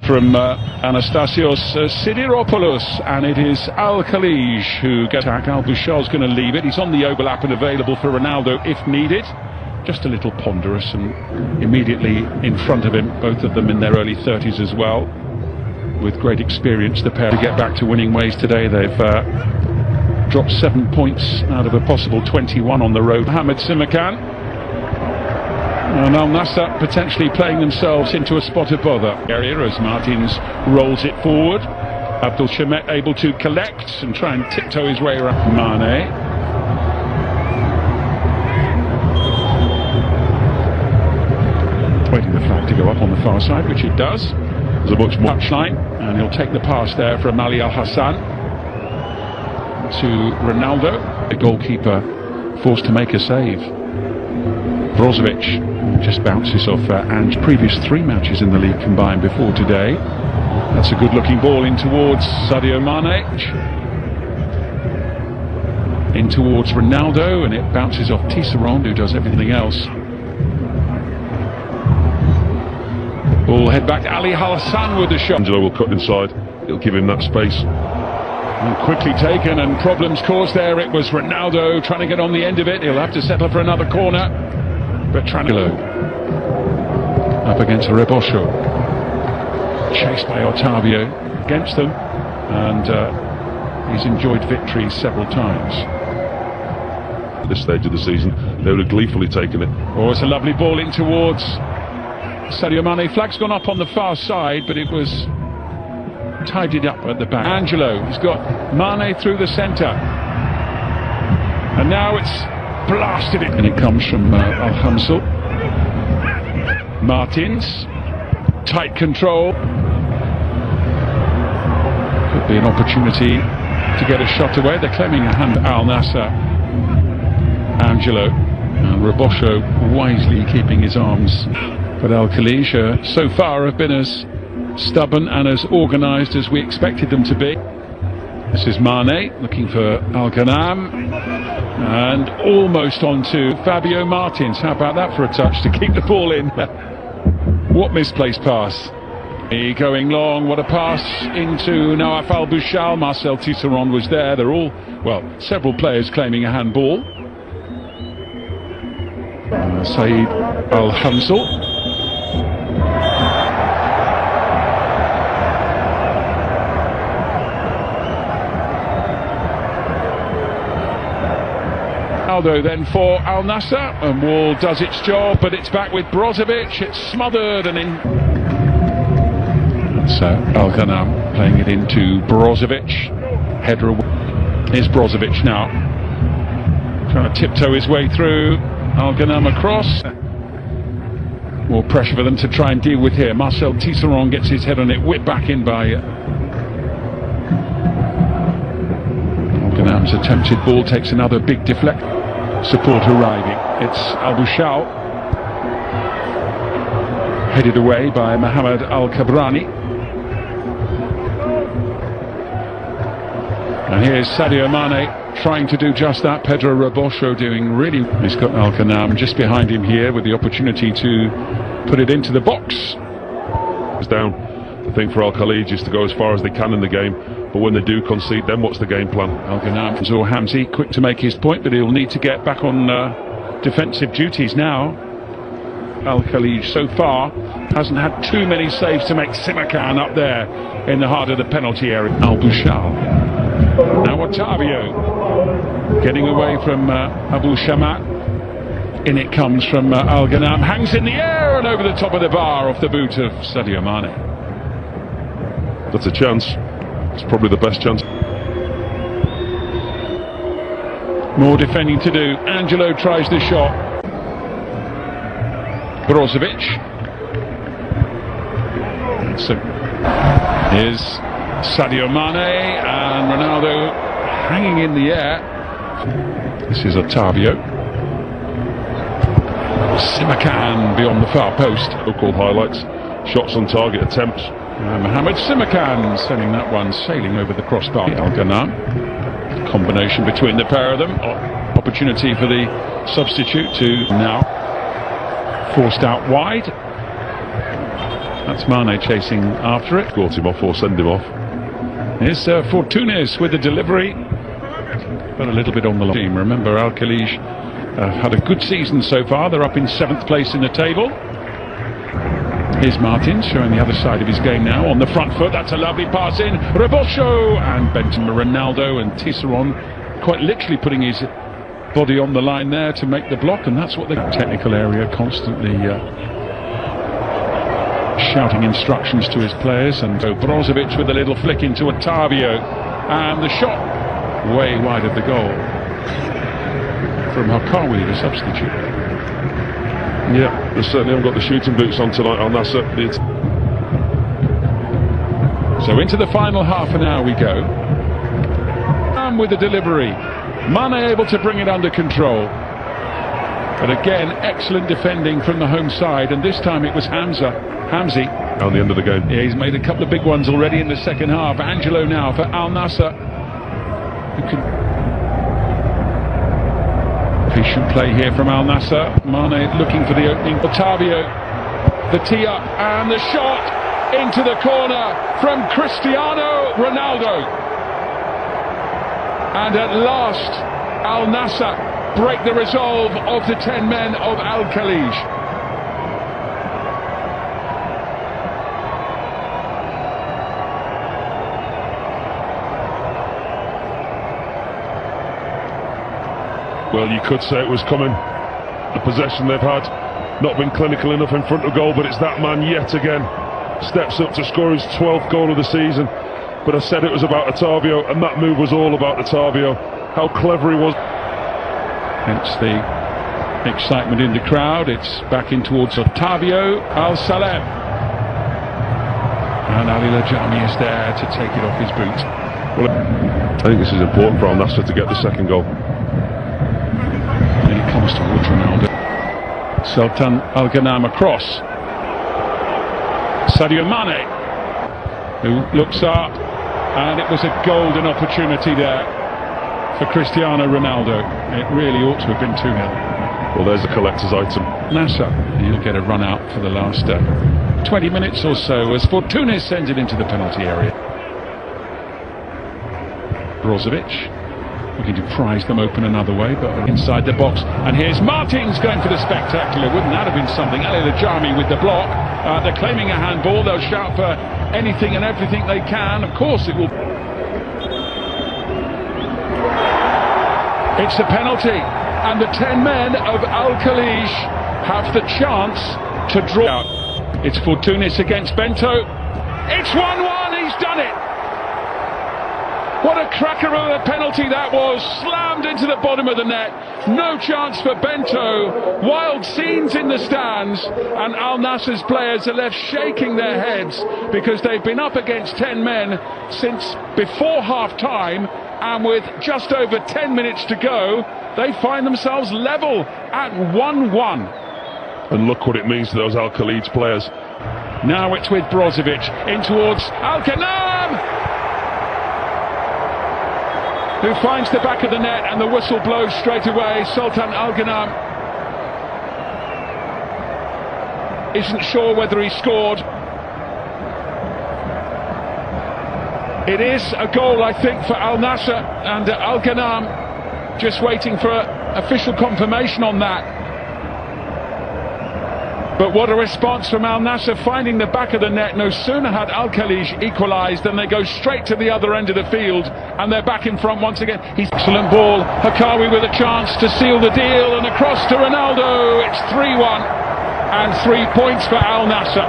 From Anastasios Sidiropoulos, and it is Al-Khaleej who gets attack. Al-Bushal's going to leave it. He's on the overlap and available for Ronaldo if needed. Just a little ponderous, and immediately in front of him, both of them in their early 30s as well, with great experience. The pair to get back to winning ways today. They've dropped 7 points out of a possible 21 on the road. Mohamed Simakan and Al-Nassr potentially playing themselves into a spot of bother area as Martins rolls it forward. Abdul Shamet able to collect and try and tiptoe his way around. Mane. Waiting the flag to go up on the far side, which it does. There's a much more touchline, and he'll take the pass there from Ali Al-Hassan to Ronaldo. The goalkeeper forced to make a save. Brozovic just bounces off Ange's previous 3 matches in the league combined before today. That's a good looking ball in towards Sadio Mane. In towards Ronaldo, and it bounces off Tisserand, who does everything else. Ball head back to Ali Al-Hassan with the shot. Angelo will cut inside, it'll give him that space. And quickly taken, and problems caused there. It was Ronaldo trying to get on the end of it. He'll have to settle for another corner. But up against Rebosho, chased by Otavio against them, and he's enjoyed victories several times. At this stage of the season, they would have gleefully taken it. Oh, it's a lovely ball in towards Sadio Mane. Flag's gone up on the far side, but it was tidied up at the back. Angelo, he's got Mane through the centre, and now it's blasted it, and it comes from Al-Hamsel. Martins, tight control. Could be an opportunity to get a shot away. They're claiming a hand. Al-Nassr, Angelo, and Rebosho wisely keeping his arms. But Al-Khaleej so far have been as stubborn and as organised as we expected them to be. This is Mane looking for Al-Ghanam, and almost onto Fabio Martins. How about that for a touch to keep the ball in? What misplaced pass. He going long, what a pass into Nawaf Al-Bushal. Marcel Tisserand was there. They're all, well, several players claiming a handball. Saeed Al-Hamsel. Ronaldo then for Al-Nassr, and Wall does its job, but it's back with Brozovic. It's smothered, and in. That's Al-Ghanam playing it into Brozovic. Header. Here's Brozovic now, trying to tiptoe his way through. Al-Ghanam across. More pressure for them to try and deal with here. Marcel Tisserand gets his head on it, whipped back in by Al-Ghanam's attempted ball takes another big deflect. Support arriving. It's Al-Bushal, headed away by Mohamed Al-Kabrani. And here's Sadio Mane trying to do just that. Pedro Rebosho doing really. He's got Al-Ghanam just behind him here with the opportunity to put it into the box. It's down. The thing for Al-Khaleej is to go as far as they can in the game, but when they do concede, then what's the game plan? Al-Ghanam, Zor Hamzi, quick to make his point, but he'll need to get back on defensive duties now. Al-Khaleej so far hasn't had too many saves to make. Simakan up there in the heart of the penalty area. Al-Bushal. Now Otavio getting away from Abu Shamat. In it comes from Al-Ghanam, hangs in the air and over the top of the bar off the boot of Sadio Mane. That's a chance. It's probably the best chance. More defending to do. Angelo tries the shot. Brozovic. So here's Sadio Mane, and Ronaldo hanging in the air. This is Otavio. Simakan beyond the far post. So-called highlights. Shots on target attempts. Mohamed Simakan sending that one sailing over the crossbar. Al-Ghanam. Combination between the pair of them. Opportunity for the substitute to now forced out wide. That's Mane chasing after it. Got him off or send him off. Here's Fortunis with the delivery. Got a little bit on the team. Remember, Al-Khaleej had a good season so far. They're up in 7th place in the table. Here's Martins showing the other side of his game now on the front foot. That's a lovely pass in. Rebosho and Benton, Ronaldo and Tisserand quite literally putting his body on the line there to make the block, and that's what the technical area constantly shouting instructions to his players. And so Brozovic with a little flick into Otavio, and the shot way wide of the goal from Hakawi, the substitute. Yeah, they certainly haven't got the shooting boots on tonight, Al-Nassr. So into the final half an hour we go. And with the delivery, Mane able to bring it under control. But again, excellent defending from the home side, and this time it was Hamzi. On the end of the game. Yeah, he's made a couple of big ones already in the second half. Angelo now for Al-Nassr, who can... Patient play here from Al-Nassr. Mane looking for the opening. Otavio, the tee up, and the shot into the corner from Cristiano Ronaldo. And at last, Al-Nassr break the resolve of the 10 men of Al-Khaleej. Well, you could say it was coming. The possession they've had, not been clinical enough in front of goal, but it's that man yet again. Steps up to score his 12th goal of the season. But I said it was about Otavio, and that move was all about Otavio. How clever he was. Hence the excitement in the crowd. It's back in towards Otavio, Al-Salem. And Ali Lajami is there to take it off his boot. Well, I think this is important for Al-Nassr to get the second goal. And he comes towards Ronaldo. Sultan Al-Ghanam across. Sadio Mane, who looks up, and it was a golden opportunity there for Cristiano Ronaldo. It really ought to have been 2-0. Well, there's a collector's item. Nassr, he'll get a run out for the last 20 minutes or so as Fortunis sends it into the penalty area. Brozovic looking to prise them open another way, but inside the box. And here's Martins going for the spectacular. Wouldn't that have been something? Ali Lajami with the block. They're claiming a handball. They'll shout for anything and everything they can. Of course it will. It's a penalty, and the 10 men of Al-Khaleej have the chance to draw. It's Fortunis against Bento. It's 1-1. He's done it. What a cracker of a penalty that was. Slammed into the bottom of the net. No chance for Bento. Wild scenes in the stands, and Al-Nassr's players are left shaking their heads because they've been up against 10 men since before half-time, and with just over 10 minutes to go, they find themselves level at 1-1. And look what it means to those Al-Khaleej players. Now it's with Brozovic in towards Al-Ghanam, who finds the back of the net, and the whistle blows straight away. Sultan Al-Ghanam isn't sure whether he scored. It is a goal, I think, for Al-Nassr, and Al-Ghanam just waiting for official confirmation on that. But what a response from Al-Nassr, finding the back of the net. No sooner had Al-Khaleej equalised than they go straight to the other end of the field, and they're back in front once again. He's excellent ball. Hakawi with a chance to seal the deal, and across to Ronaldo. It's 3-1 and 3 points for Al-Nassr.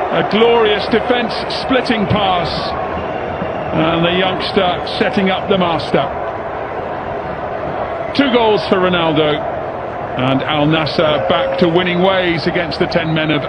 A glorious defence splitting pass, and the youngster setting up the master. 2 goals for Ronaldo. And Al-Nassr back to winning ways against the 10 men of